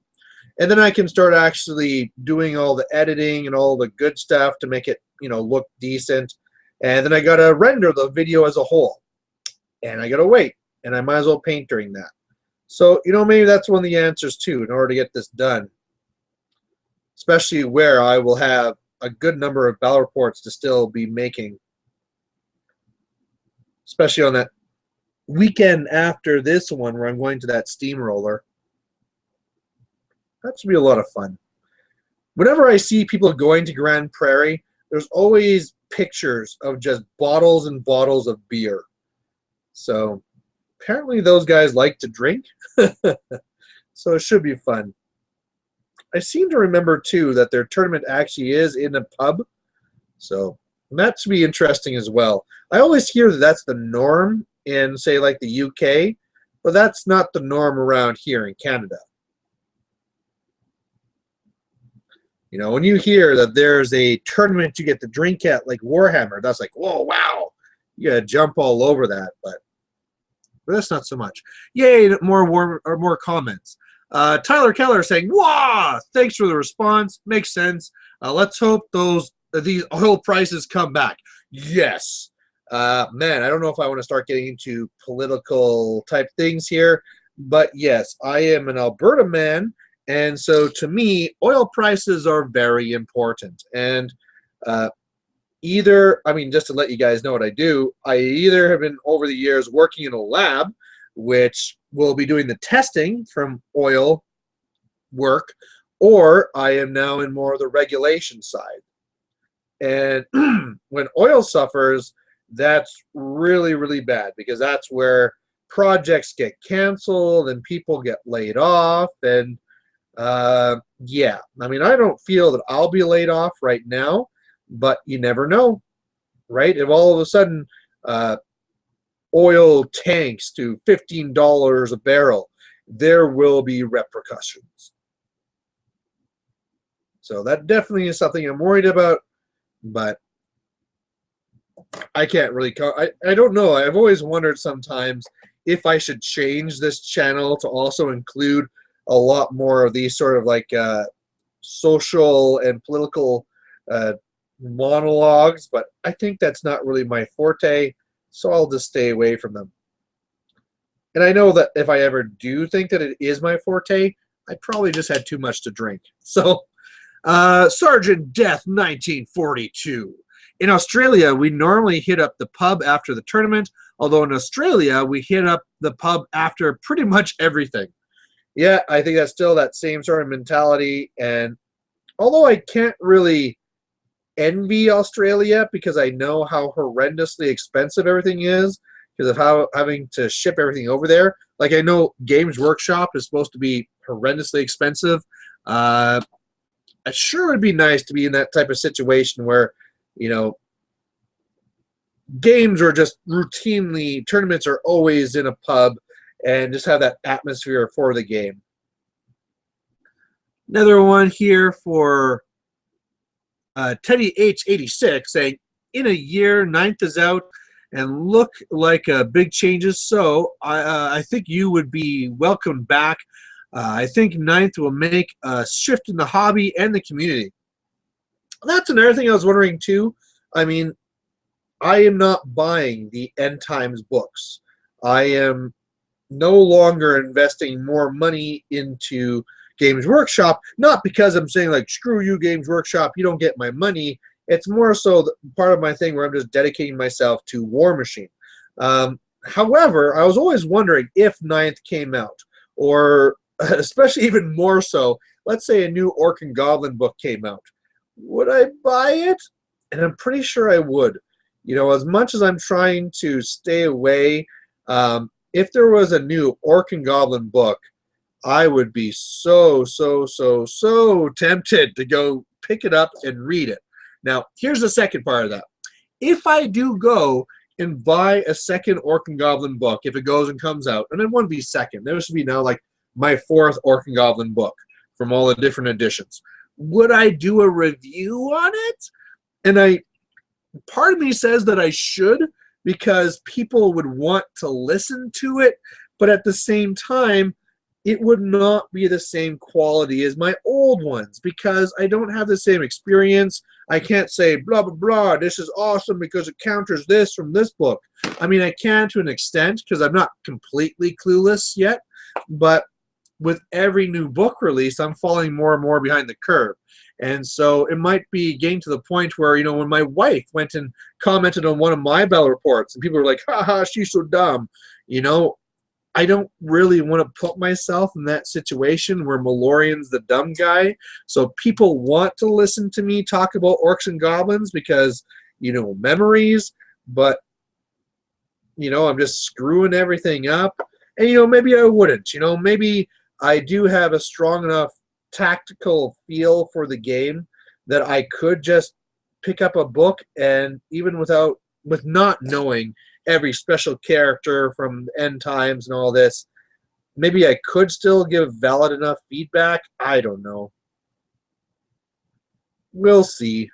And then I can start actually doing all the editing and all the good stuff to make it, you know, look decent. And then I got to render the video as a whole. And I got to wait. And I might as well paint during that. So, you know, maybe that's one of the answers too, in order to get this done. Especially where I will have a good number of battle reports to still be making. Especially on that weekend after this one where I'm going to that steamroller. That should be a lot of fun. Whenever I see people going to Grand Prairie, there's always pictures of just bottles and bottles of beer. So apparently those guys like to drink. So it should be fun. I seem to remember, too, that their tournament actually is in a pub. So that should be interesting as well. I always hear that that's the norm in, say, like the UK, but that's not the norm around here in Canada. You know, when you hear that there's a tournament you get to drink at, like Warhammer, that's like, whoa, wow. You gotta jump all over that, but that's not so much. Yay, more comments. Tyler Keller saying, "Wow, thanks for the response. Makes sense. Let's hope these oil prices come back." Yes, man. I don't know if I want to start getting into political type things here, but yes, I am an Alberta man, and so to me, oil prices are very important. And either, I mean, just to let you guys know what I do, I either have been over the years working in a lab, which will be doing the testing from oil work, or I am now in more of the regulation side. And when oil suffers, that's really, really bad, because that's where projects get canceled and people get laid off. And yeah, I mean, I don't feel that I'll be laid off right now, but you never know, right? If all of a sudden oil tanks to $15 a barrel, there will be repercussions. So that definitely is something I'm worried about, but I can't really I don't know. I've always wondered sometimes if I should change this channel to also include a lot more of these sort of like social and political monologues, but I think that's not really my forte. so I'll just stay away from them. And I know that if I ever do think that it is my forte, I probably just had too much to drink. So, Sergeant Death 1942. In Australia, we normally hit up the pub after the tournament, although in Australia, we hit up the pub after pretty much everything. Yeah, I think that's still that same sort of mentality. And although I can't really envy Australia because I know how horrendously expensive everything is because of how having to ship everything over there. Like I know Games Workshop is supposed to be horrendously expensive. It sure would be nice to be in that type of situation where, you know, games are just routinely, tournaments are always in a pub and just have that atmosphere for the game. Another one here for Teddy H86 saying, in a year, 9th is out and look like big changes. So I think you would be welcomed back. I think 9th will make a shift in the hobby and the community. That's another thing I was wondering too. I mean, I am not buying the End Times books. I am no longer investing more money into Games Workshop, not because I'm saying like, screw you, Games Workshop, you don't get my money. It's more so part of my thing where I'm just dedicating myself to War Machine. However, I was always wondering if 9th came out, or especially even more so, let's say a new Orc and Goblin book came out. Would I buy it? And I'm pretty sure I would. You know, as much as I'm trying to stay away, if there was a new Orc and Goblin book, I would be so tempted to go pick it up and read it. Now, here's the second part of that. If I do go and buy a second Orc and Goblin book, if it goes and comes out, and it wouldn't be second, there should be now like my 4th Orc and Goblin book from all the different editions. Would I do a review on it? And part of me says that I should because people would want to listen to it, but at the same time, it would not be the same quality as my old ones because I don't have the same experience. I can't say, blah, blah, blah, this is awesome because it counters this from this book. I mean, I can to an extent because I'm not completely clueless yet, but with every new book release, I'm falling more and more behind the curve. And so it might be getting to the point where, you know, when my wife went and commented on one of my battle reports and people were like, haha, she's so dumb, you know, I don't really want to put myself in that situation where Malorian's the dumb guy. So people want to listen to me talk about Orcs and Goblins because, you know, memories, but, you know, I'm just screwing everything up. And, you know, maybe I wouldn't. You know, maybe I do have a strong enough tactical feel for the game that I could just pick up a book and even with not knowing every special character from End Times and all this, maybe I could still give valid enough feedback. I don't know. We'll see.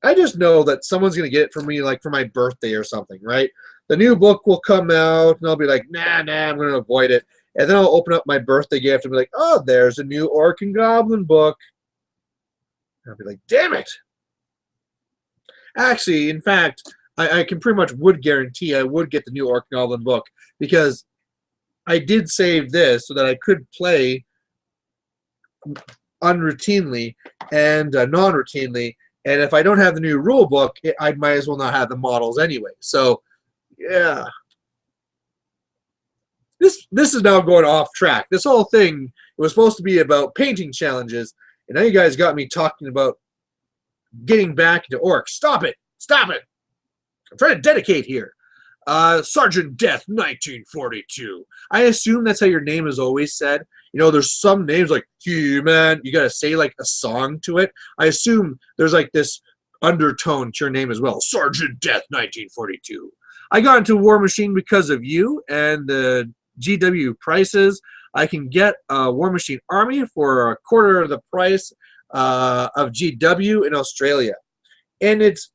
I just know that someone's going to get it for me like for my birthday or something, right? The new book will come out and I'll be like, nah, I'm going to avoid it. And then I'll open up my birthday gift and be like, oh, there's a new Orc and Goblin book. And I'll be like, damn it. Actually, in fact, I can pretty much would guarantee I would get the new Orc and Goblin book because I did save this so that I could play unroutinely and non-routinely. And if I don't have the new rule book, I might as well not have the models anyway. So, yeah. This is now going off track. This whole thing was supposed to be about painting challenges, and now you guys got me talking about getting back into orcs. Stop it! Stop it! I'm trying to dedicate here. Sergeant Death 1942. I assume that's how your name is always said. You know, there's some names like Human. You got to say like a song to it. I assume there's like this undertone to your name as well. Sergeant Death 1942. I got into War Machine because of you and the GW prices. I can get a War Machine army for a quarter of the price of GW in Australia. And it's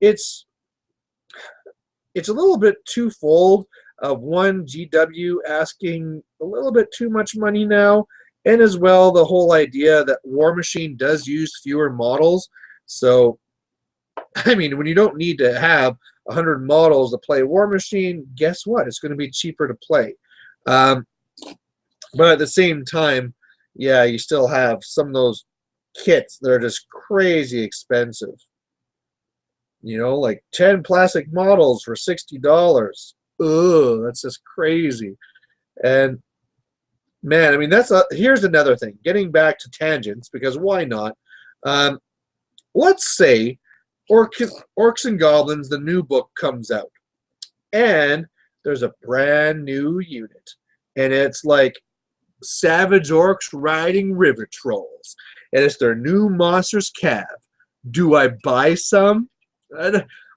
a little bit twofold of one, GW asking a little bit too much money now, and as well the whole idea that War Machine does use fewer models. So I mean, when you don't need to have 100 models to play War Machine, guess what? It's going to be cheaper to play. Um, but at the same time, yeah, you still have some of those kits that are just crazy expensive. You know, like 10 plastic models for $60. Ugh, that's just crazy. And man, I mean, here's another thing. Getting back to tangents, because why not? Um, let's say Orcs and Goblins, the new book comes out, and there's a brand new unit, and it's like savage orcs riding river trolls, and it's their new monsters cav. Do I buy some?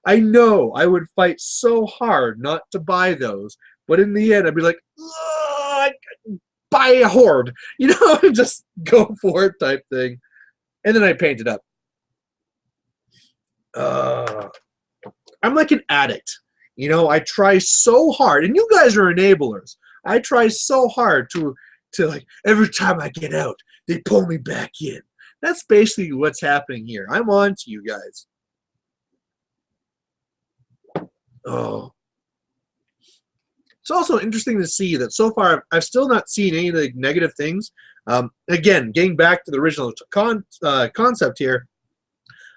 I know I would fight so hard not to buy those, but in the end, I'd be like, buy a horde, you know, and just go for it type thing. And then I paint it up. I'm like an addict. You know, I try so hard, and you guys are enablers. I try so hard to like, every time I get out, they pull me back in. That's basically what's happening here. I'm on to you guys. Oh. It's also interesting to see that so far I've still not seen any of the negative things. Again, getting back to the original concept here,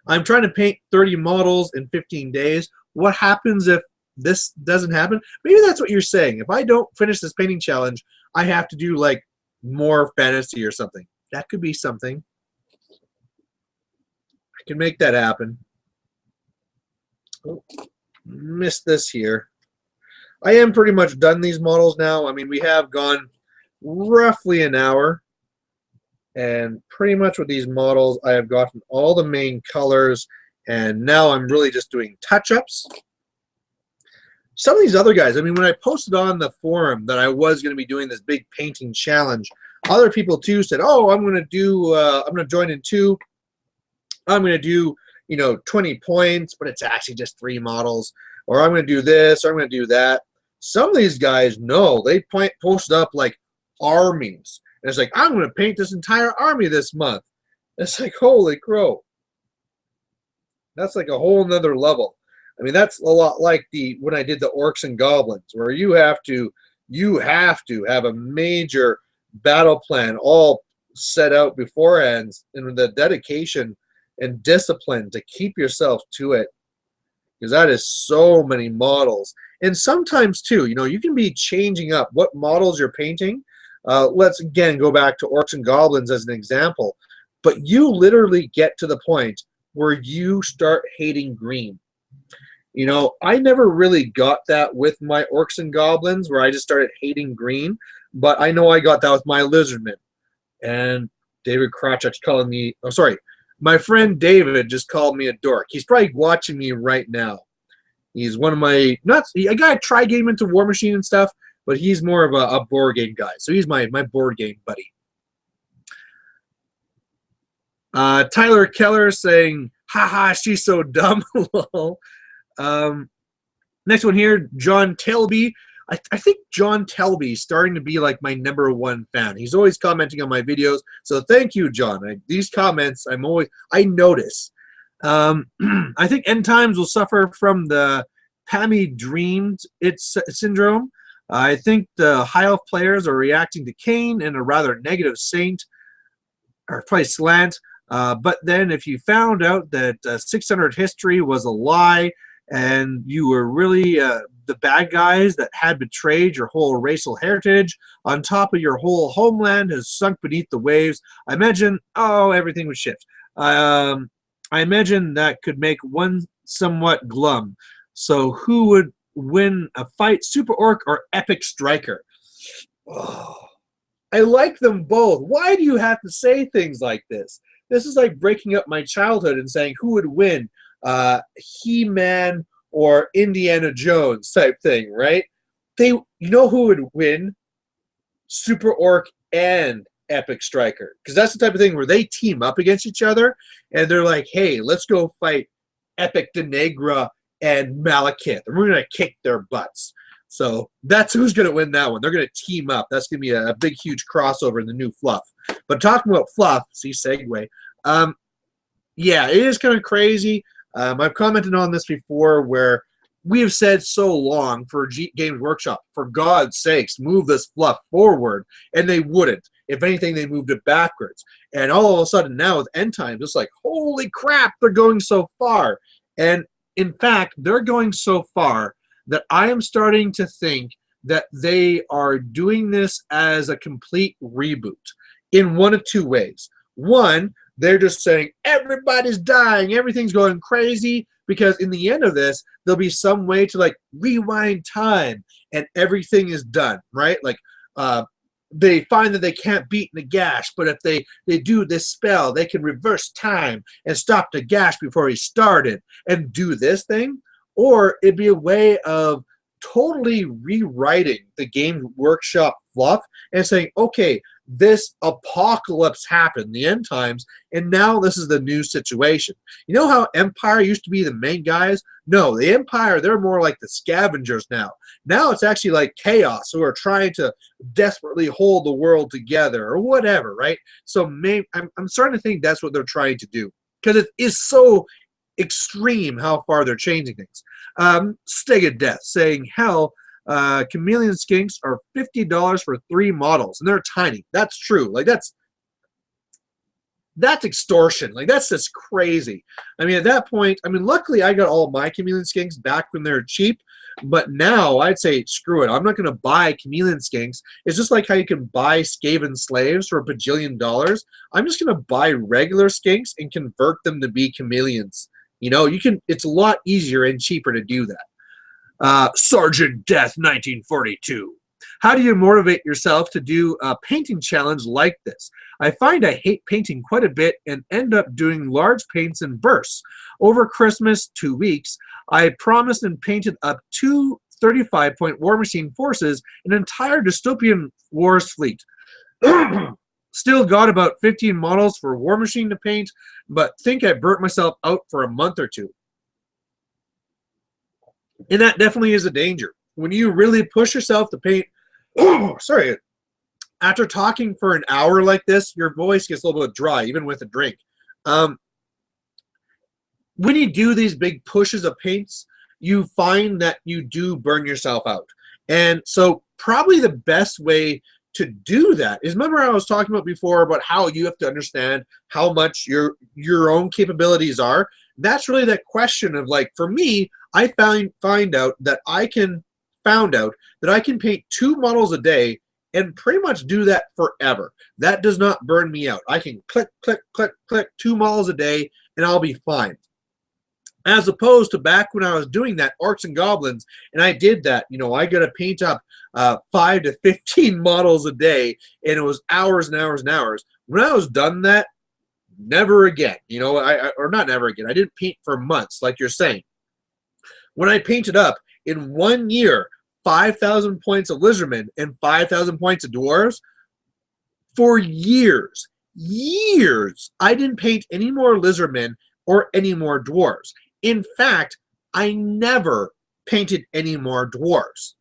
I'm trying to paint 30 models in 15 days. What happens if this doesn't happen? Maybe that's what you're saying. If I don't finish this painting challenge, I have to do like more fantasy or something. That could be something. I can make that happen. Oh, missed this here. I am pretty much done these models now. I mean, we have gone roughly an hour. And pretty much with these models, I have gotten all the main colors. And now I'm really just doing touch-ups. Some of these other guys, I mean, when I posted on the forum that I was going to be doing this big painting challenge, other people too said, oh, I'm going to join in too. I'm going to do, you know, 20 points, but it's actually just 3 models. Or I'm going to do this, or I'm going to do that. Some of these guys, no, they posted up like armies. And it's like, I'm going to paint this entire army this month. It's like, holy crow. That's like a whole nother level. I mean, that's a lot like when I did the Orcs and Goblins, where you have to have a major battle plan all set out beforehand, and the dedication and discipline to keep yourself to it, because that is so many models. And sometimes too, you know, you can be changing up what models you're painting. Let's again go back to Orcs and Goblins as an example, but you literally get to the point where you start hating green. You know, I never really got that with my Orcs and Goblins, where I just started hating green, but I know I got that with my Lizardmen. And David Krawczyk's calling me, oh, sorry, my friend David just called me a dork. He's probably watching me right now. He's one of my, I got to try getting into War Machine and stuff, but he's more of a board game guy. So he's my board game buddy. Tyler Keller saying, haha, she's so dumb. Next one here, John Telby. I think John Telby is starting to be like my #1 fan. He's always commenting on my videos. So thank you, John. These comments, I notice. I think End Times will suffer from the Pammy dreamed its syndrome. I think the High Elf players are reacting to Kane in a rather negative or probably slant. But then if you found out that 600 history was a lie, and you were really the bad guys that had betrayed your whole racial heritage, on top of your whole homeland has sunk beneath the waves, I imagine, everything would shift. I imagine that could make one somewhat glum. So who would win a fight, Super Orc or Epic Striker? Oh, I like them both. Why do you have to say things like this? This is like breaking up my childhood and saying who would win, He-Man or Indiana Jones type thing, right? You know who would win? Super Orc and Epic Striker, because that's the type of thing where they team up against each other and they're like, hey, let's go fight Epic de Negra and Malekith, and we're going to kick their butts. So that's who's going to win that one. They're going to team up. That's going to be a big, huge crossover in the new fluff. But talking about fluff, see, segue. Yeah, it is kind of crazy. I've commented on this before where we have said so long for Games Workshop, for God's sakes, move this fluff forward, and they wouldn't. If anything, they moved it backwards. And all of a sudden now with End Times, it's like, holy crap, they're going so far. And in fact, they're going so far that I am starting to think that they are doing this as a complete reboot in one of two ways. One, they're just saying everybody's dying, everything's going crazy, because in the end of this, there'll be some way to like rewind time and everything is done, right? Like they find that they can't beat Nagash, but if they do this spell, they can reverse time and stop Nagash before he started and do this thing. Or it'd be a way of totally rewriting the Game Workshop fluff and saying, okay, this apocalypse happened, the end times, and now this is the new situation. You know how Empire used to be the main guys? No, the Empire, they're more like the scavengers now. Now it's actually like Chaos, who are trying to desperately hold the world together or whatever, right? So maybe, I'm starting to think that's what they're trying to do, because it is so extreme how far they're changing things. Steg of Death saying, hell, chameleon skinks are $50 for 3 models, and they're tiny. That's true. Like that's extortion. Like that's just crazy. I mean, at that point, I mean, luckily I got all of my chameleon skinks back when they're cheap, but now I'd say screw it. I'm not going to buy chameleon skinks. It's just like how you can buy Skaven slaves for a bajillion dollars. I'm just going to buy regular skinks and convert them to be chameleons. You know, you can. It's a lot easier and cheaper to do that. Sergeant Death 1942. How do you motivate yourself to do a painting challenge like this? I find I hate painting quite a bit and end up doing large paints in bursts. Over Christmas, 2 weeks, I promised and painted up 2 35-point War Machine forces, an entire dystopian wars fleet. Still got about 15 models for War Machine to paint, but think I burnt myself out for a month or two. And that definitely is a danger. When you really push yourself to paint, sorry, after talking for an hour like this, your voice gets a little bit dry, even with a drink. When you do these big pushes of paints, you find that you do burn yourself out. And so probably the best way to do that is, remember I was talking about before about how you have to understand how much your own capabilities are. That's really that question of, like, for me, I found out that I can paint 2 models a day and pretty much do that forever. That does not burn me out. I can click, click, click, click 2 models a day and I'll be fine. As opposed to back when I was doing that, Orcs and Goblins, and I did that, you know, I got to paint up 5 to 15 models a day, and it was hours and hours and hours. When I was done that, never again, you know, or not never again. I didn't paint for months, like you're saying. When I painted up in 1 year, 5,000 points of lizardmen and 5,000 points of dwarves, for years, I didn't paint any more lizardmen or any more dwarves. In fact, I never painted any more dwarves.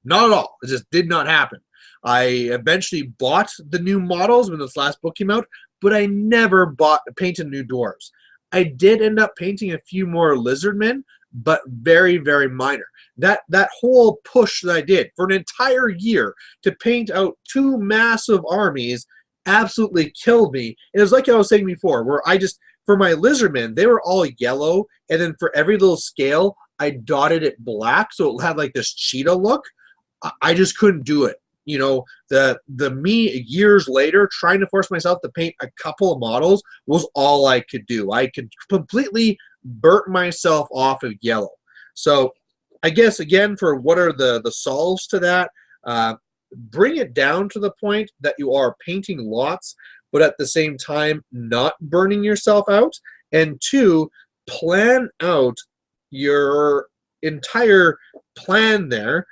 Not at all. It just did not happen. I eventually bought the new models when this last book came out, but I never painted new dwarves. I did end up painting a few more lizardmen, but very, very minor. That whole push that I did for an entire year to paint out 2 massive armies absolutely killed me. And it was like I was saying before, where for my lizardmen, they were all yellow, and then for every little scale, I dotted it black, so it had like this cheetah look. I just couldn't do it. You know, the me years later trying to force myself to paint a couple of models was all I could do. I could completely burnt myself off of yellow. So I guess, again, for what are the solves to that, bring it down to the point that you are painting lots, but at the same time not burning yourself out. And 2, plan out your entire plan there,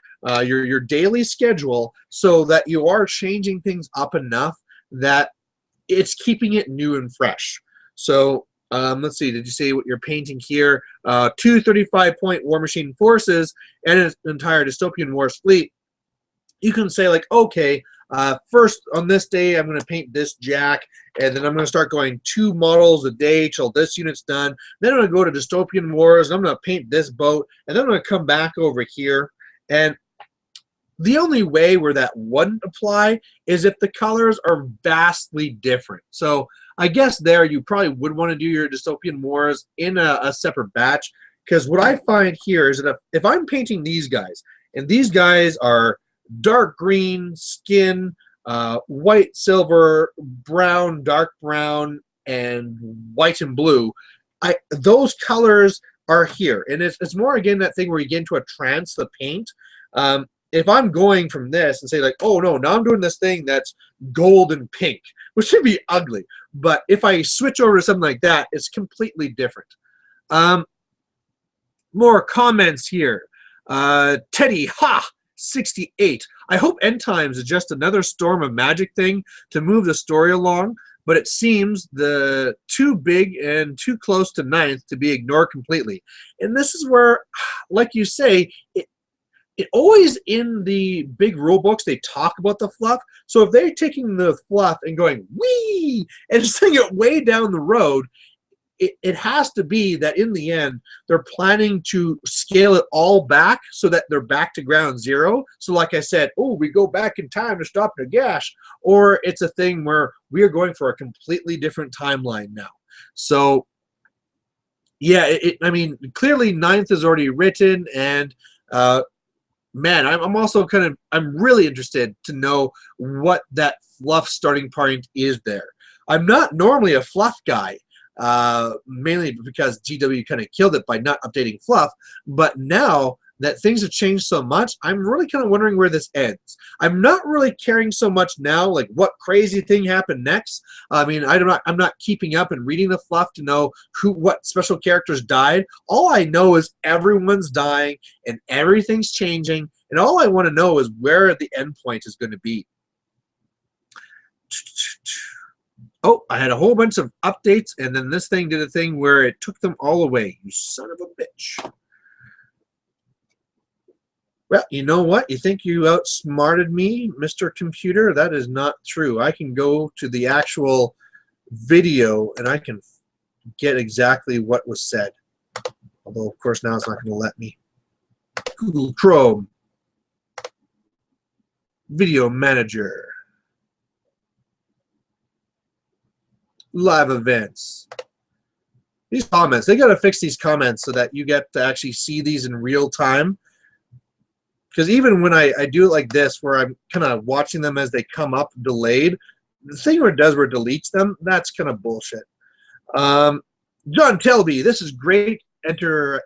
your daily schedule, so that you are changing things up enough that it's keeping it new and fresh. So let's see, did you say what you're painting here? 2 35-point War Machine forces and an entire dystopian wars fleet. You can say, like, okay, First, on this day, I'm going to paint this Jack, and then I'm going to start going 2 models a day till this unit's done. Then I'm going to go to Dystopian Wars, and I'm going to paint this boat, and then I'm going to come back over here. And the only way where that wouldn't apply is if the colors are vastly different. So I guess there you probably would want to do your Dystopian Wars in a separate batch, because what I find here is that if I'm painting these guys, and these guys are dark green skin, white, silver, brown, dark brown, and white and blue, those colors are here. And it's more, again, that thing where you get into a trance, the paint. If I'm going from this and say like, oh no, now I'm doing this thing that's gold and pink, which should be ugly. But if I switch over to something like that, it's completely different. More comments here. Teddy, 68. I hope End Times is just another Storm of Magic thing to move the story along, but it seems too big and too close to 9th to be ignored completely. And this is where, like you say, it always in the big rule books they talk about the fluff. So if they're taking the fluff and going wee and sending it way down the road, it has to be that in the end they're planning to scale it all back so that they're back to ground zero. So like I said, oh, we go back in time to stop Nagash, or it's a thing where we are going for a completely different timeline now. So yeah, I mean, clearly 9th is already written, and man, I'm also I'm really interested to know what that fluff starting point is there. I'm not normally a fluff guy, mainly because GW kind of killed it by not updating fluff, but now that things have changed so much, I'm really kind of wondering where this ends. I'm not really caring so much now, like what crazy thing happened next. I mean, I'm not keeping up and reading the fluff to know what special characters died. All I know is everyone's dying and everything's changing, and all I want to know is where the end point is going to be. Oh, I had a whole bunch of updates, and then this thing did a thing where it took them all away. You son of a bitch. Well, you know what? You think you outsmarted me, Mr. Computer? That is not true. I can go to the actual video, and I can get exactly what was said. Although, of course, now it's not going to let me. Google Chrome. Video Manager. Live events. These comments, they got to fix these comments so that you get to actually see these in real time. Because even when I do it like this, where I'm kind of watching them as they come up delayed, the thing where it does where it deletes them, that's kind of bullshit. John Telby, this is great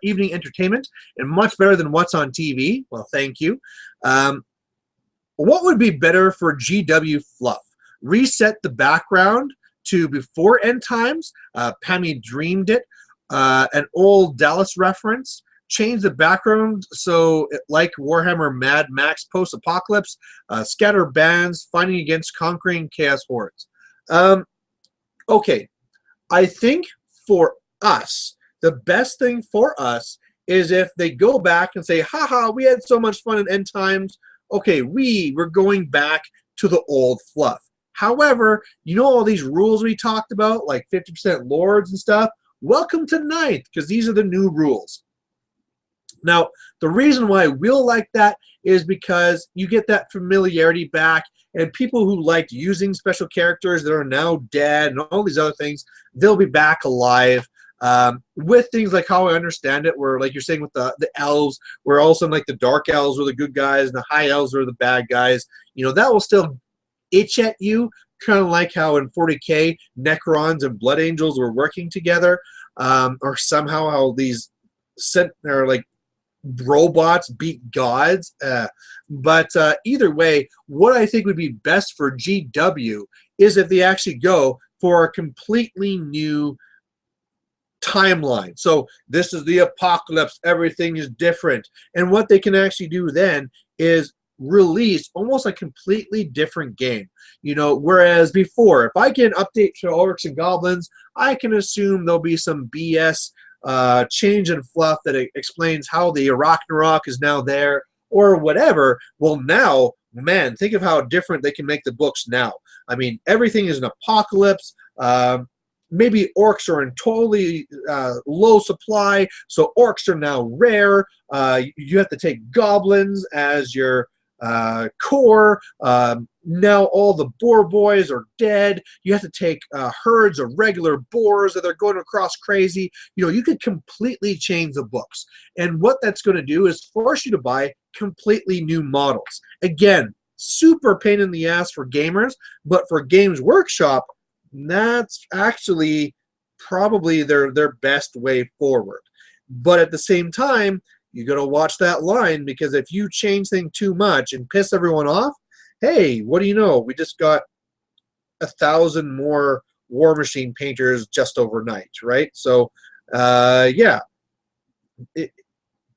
evening entertainment and much better than what's on TV. Well, thank you. What would be better for GW fluff? Reset the background to before End Times. Pammy dreamed it. An old Dallas reference. Change the background so like Warhammer Mad Max post-apocalypse. Scatter bands, fighting against conquering chaos hordes. Okay, I think for us, the best thing for us is if they go back and say, haha, we had so much fun in End Times. Okay, we're going back to the old fluff. However, you know all these rules we talked about, like 50% lords and stuff? Welcome to 9th, because these are the new rules. Now, the reason why we'll like that is because you get that familiarity back, and people who liked using special characters that are now dead and all these other things, they'll be back alive. With things like how I understand it, where like you're saying with the elves, where all of a sudden like the dark elves were the good guys and the high elves were the bad guys, you know, that will still itch at you, kind of like how in 40K Necrons and Blood Angels were working together, or somehow how these like robots beat gods. But either way, what I think would be best for GW is if they actually go for a completely new timeline. So this is the apocalypse, everything is different, and what they can actually do then is release almost a completely different game. You know, whereas before, if I get an update to Orcs and Goblins, I can assume there'll be some BS change in fluff that explains how the Ragnarok is now there, or whatever. Well, now, man, think of how different they can make the books now. I mean, everything is an apocalypse. Maybe orcs are in totally low supply, so orcs are now rare. You have to take goblins as your core. Now all the boar boys are dead. You have to take herds of regular boars that are going across crazy. You know, you could completely change the books. And what that's going to do is force you to buy completely new models. Again, super pain in the ass for gamers, but for Games Workshop, that's actually probably their best way forward. But at the same time, you got to watch that line, because if you change things too much and piss everyone off, hey, what do you know? We just got 1,000 more War Machine painters just overnight, right? So, yeah,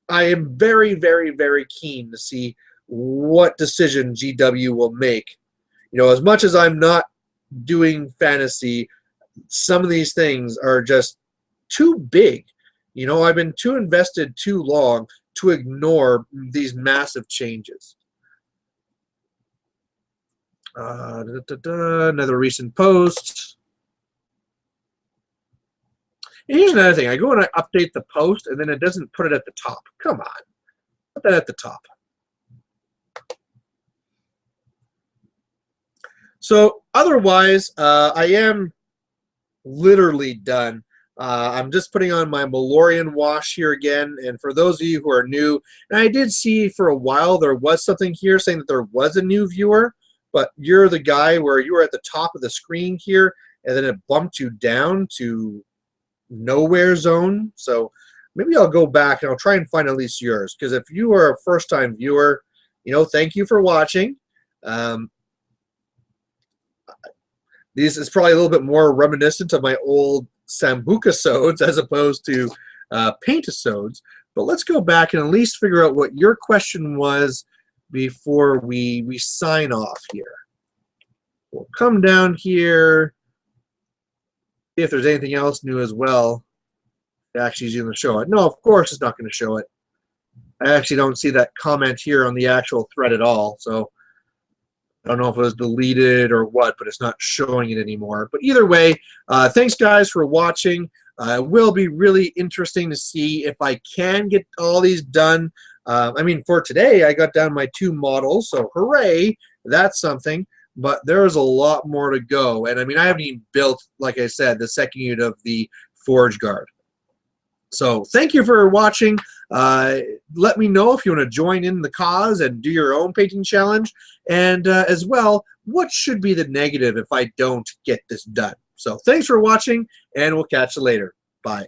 I am very, very, very keen to see what decision GW will make. You know, as much as I'm not doing fantasy, some of these things are just too big. You know, I've been too invested too long to ignore these massive changes. Another recent post. And here's another thing. I go and I update the post, and then it doesn't put it at the top. Come on. Put that at the top. So otherwise, I am literally done. I'm just putting on my Malorian wash here again. And for those of you who are new, and I did see for a while there was something here saying that there was a new viewer, but you're the guy where you were at the top of the screen here, and then it bumped you down to nowhere zone. So maybe I'll go back and I'll try and find at least yours, because if you are a first-time viewer, you know, thank you for watching. This is probably a little bit more reminiscent of my old Sambuca-sodes as opposed to Paint-a-sodes. But let's go back and at least figure out what your question was before we sign off here. We'll come down here, see if there's anything else new as well. It actually is going to show it. No, of course it's not going to show it. I actually don't see that comment here on the actual thread at all. So I don't know if it was deleted or what, but it's not showing it anymore. But either way, thanks, guys, for watching. It will be really interesting to see if I can get all these done. I mean, for today, I got down my 2 models, so hooray, that's something. But there's a lot more to go. And, I mean, I haven't even built, like I said, the second unit of the Forge Guard. So thank you for watching. Let me know if you want to join in the cause and do your own painting challenge. And as well, what should be the negative if I don't get this done? So thanks for watching, and we'll catch you later. Bye.